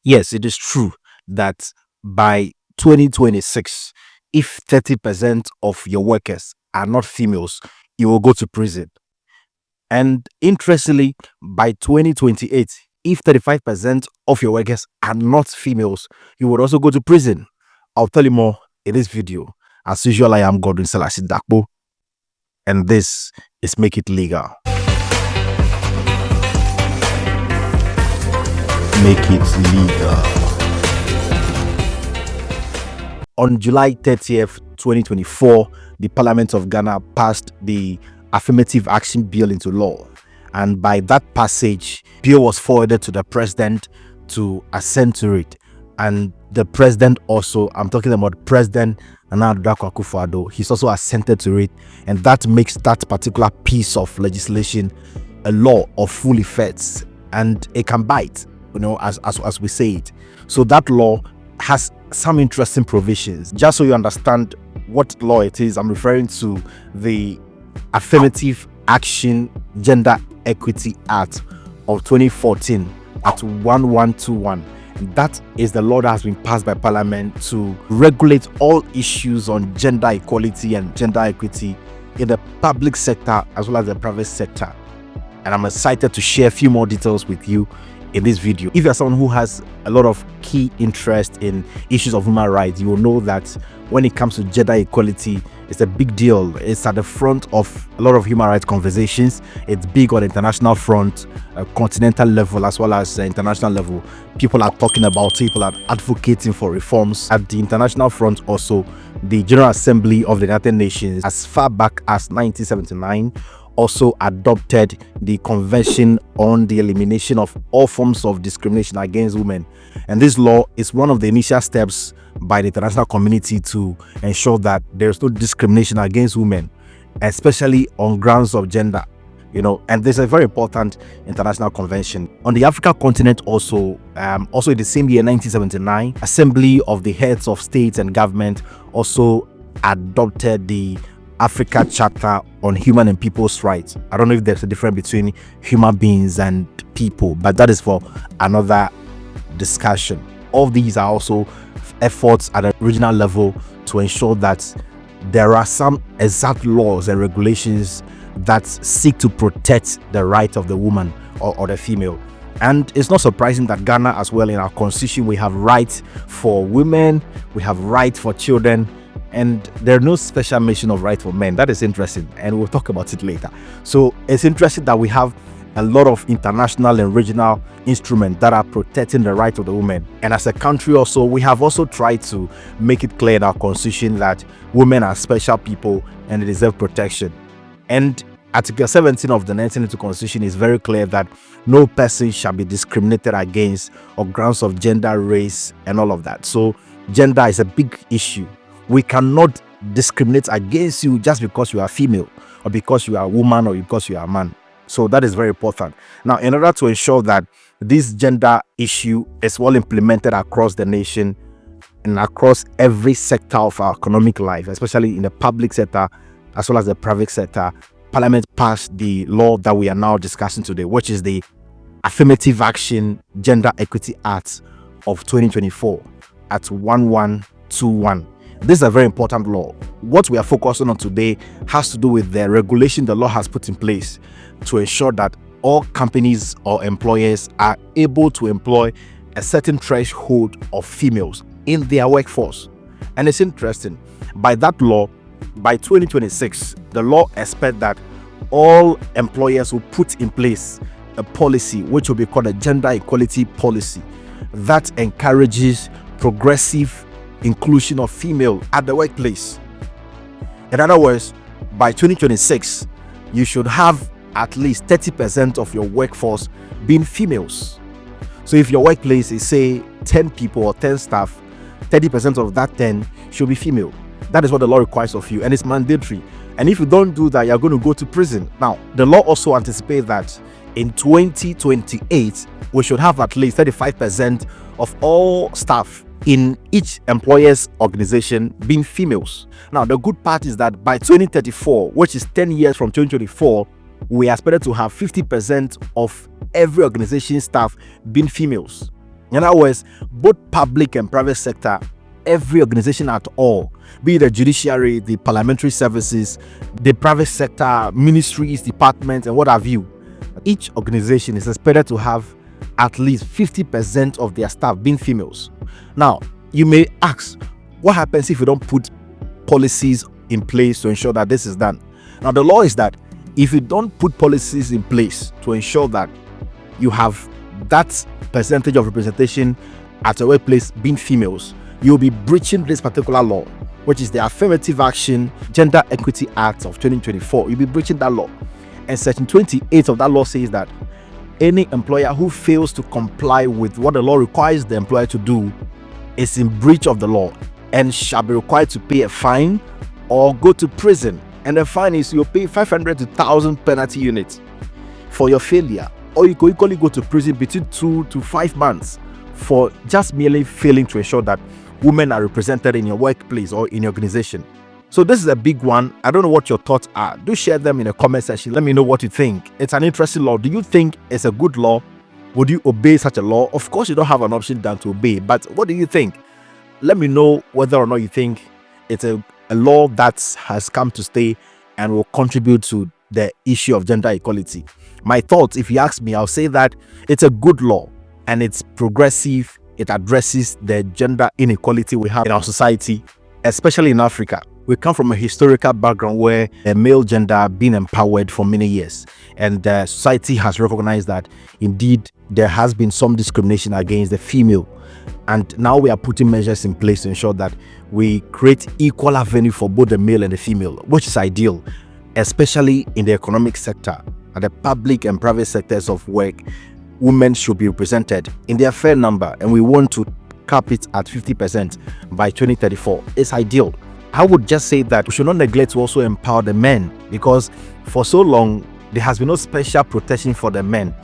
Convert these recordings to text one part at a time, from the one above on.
Yes, it is true that by 2026, if 30% of your workers are not females, you will go to prison. And interestingly, by 2028, if 35% of your workers are not females, you would also go to prison. I'll tell you more in this video. As usual, I am Godwin Selassie Dakpo, and this is Make It Legal. Make it legal. On July 30th, 2024, the Parliament of Ghana passed the Affirmative Action Bill into law. And by that passage, bill was forwarded to the president to assent to it. And the president also, I'm talking about President Nana Addo Akufo-Addo, he's also assented to it. And that makes that particular piece of legislation a law of full effect. And it can bite, as we say it. So that law has some interesting provisions. Just so you understand what law it is, I'm referring to the Affirmative Action Gender Equity Act of 2014 at 1121. And that is the law that has been passed by Parliament to regulate all issues on gender equality and gender equity in the public sector as well as the private sector. And I'm excited to share a few more details with you in this video. If you're someone who has a lot of key interest in issues of human rights, you will know that when it comes to gender equality, it's a big deal. It's at the front of a lot of human rights conversations. It's big on the international front, continental level as well as international level. People are talking about it, people are advocating for reforms. At the international front also, the General Assembly of the United Nations, as far back as 1979, also adopted the Convention on the Elimination of All Forms of Discrimination Against Women. And this law is one of the initial steps by the international community to ensure that there's no discrimination against women, especially on grounds of gender. And this is a very important international convention. On the African continent also in the same year, 1979, Assembly of the Heads of States and Government also adopted the Africa Charter on Human and People's Rights. I don't know if there's a difference between human beings and people, but that is for another discussion. All these are also efforts at a regional level to ensure that there are some exact laws and regulations that seek to protect the right of the woman or the female. And it's not surprising that Ghana as well, in our constitution, we have rights for women, we have rights for children, and there's no special mention of right for men. That is interesting, and we'll talk about it later. So it's interesting that we have a lot of international and regional instruments that are protecting the right of the women. And as a country also, we have also tried to make it clear in our constitution that women are special people and they deserve protection. And Article 17 of the 1992 Constitution is very clear that no person shall be discriminated against on grounds of gender, race, and all of that. So gender is a big issue. We cannot discriminate against you just because you are female or because you are a woman or because you are a man. So that is very important. Now, in order to ensure that this gender issue is well implemented across the nation and across every sector of our economic life, especially in the public sector as well as the private sector, Parliament passed the law that we are now discussing today, which is the Affirmative Action Gender Equity Act of 2024 at 1121. This is a very important law. What we are focusing on today has to do with the regulation the law has put in place to ensure that all companies or employers are able to employ a certain threshold of females in their workforce. And it's interesting, by that law, by 2026, the law expects that all employers will put in place a policy which will be called a gender equality policy that encourages progressive inclusion of female at the workplace. In other words, by 2026, you should have at least 30% of your workforce being females. So if your workplace is, say, 10 people or 10 staff, 30% of that 10 should be female. That is what the law requires of you, and it's mandatory. And if you don't do that, you're going to go to prison. Now, the law also anticipates that in 2028, we should have at least 35% of all staff in each employer's organization being females. Now, the good part is that by 2034, which is 10 years from 2024, we are expected to have 50% of every organization staff being females. In other words, both public and private sector, every organization at all, be it the judiciary, the parliamentary services, the private sector, ministries, departments, and what have you, each organization is expected to have at least 50% of their staff being females. Now, you may ask, what happens if you don't put policies in place to ensure that this is done? Now, the law is that if you don't put policies in place to ensure that you have that percentage of representation at a workplace being females, you'll be breaching this particular law, which is the Affirmative Action Gender Equity Act of 2024. You'll be breaching that law. And Section 28 of that law says that any employer who fails to comply with what the law requires the employer to do is in breach of the law and shall be required to pay a fine or go to prison. And the fine is you'll pay 500 to 1,000 penalty units for your failure, or you could equally go to prison between 2 to 5 months for just merely failing to ensure that women are represented in your workplace or in your organization. So this is a big one. I don't know what your thoughts are. Do share them in the comment section. Let me know what you think. It's an interesting law. Do you think it's a good law? Would you obey such a law? Of course, you don't have an option than to obey, but what do you think? Let me know whether or not you think it's a law that has come to stay and will contribute to the issue of gender equality. My thoughts, if you ask me, I'll say that it's a good law and it's progressive. It addresses the gender inequality we have in our society, especially in Africa. We come from a historical background where the male gender been empowered for many years, and the society has recognized that indeed there has been some discrimination against the female. And now we are putting measures in place to ensure that we create equal avenue for both the male and the female, which is ideal, especially in the economic sector. At the public and private sectors of work, women should be represented in their fair number, and we want to cap it at 50% by 2034. It's ideal. I would just say that we should not neglect to also empower the men, because for so long there has been no special protection for the men.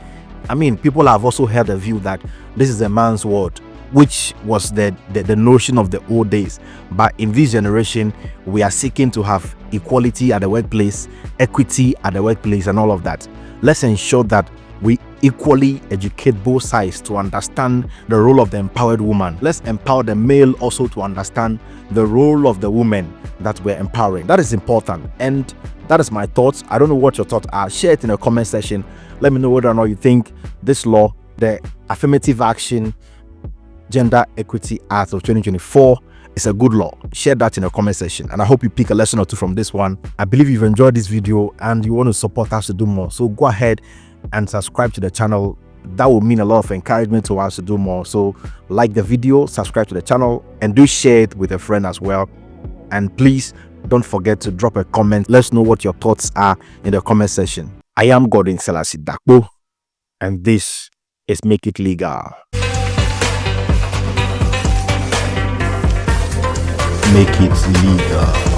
I mean, people have also held the view that this is a man's world, which was the notion of the old days. But in this generation, we are seeking to have equality at the workplace, equity at the workplace, and all of that. Let's ensure that we equally educate both sides to understand the role of the empowered woman. Let's empower the male also to understand the role of the woman that we're empowering. That is important, and that is my thoughts. I don't know what your thoughts are. Share it in the comment section. Let me know whether or not you think this law, the Affirmative Action Gender Equity Act of 2024, is a good law. Share that in the comment section, and I hope you pick a lesson or two from this one. I believe you've enjoyed this video and you want to support us to do more, so go ahead and subscribe to the channel. That will mean a lot of encouragement to us to do more. So like the video, subscribe to the channel, and do share it with a friend as well. And please don't forget to drop a comment. Let's know what your thoughts are in the comment section. I am Godwin Selassie Dakbo, and this is Make It Legal. Make it legal.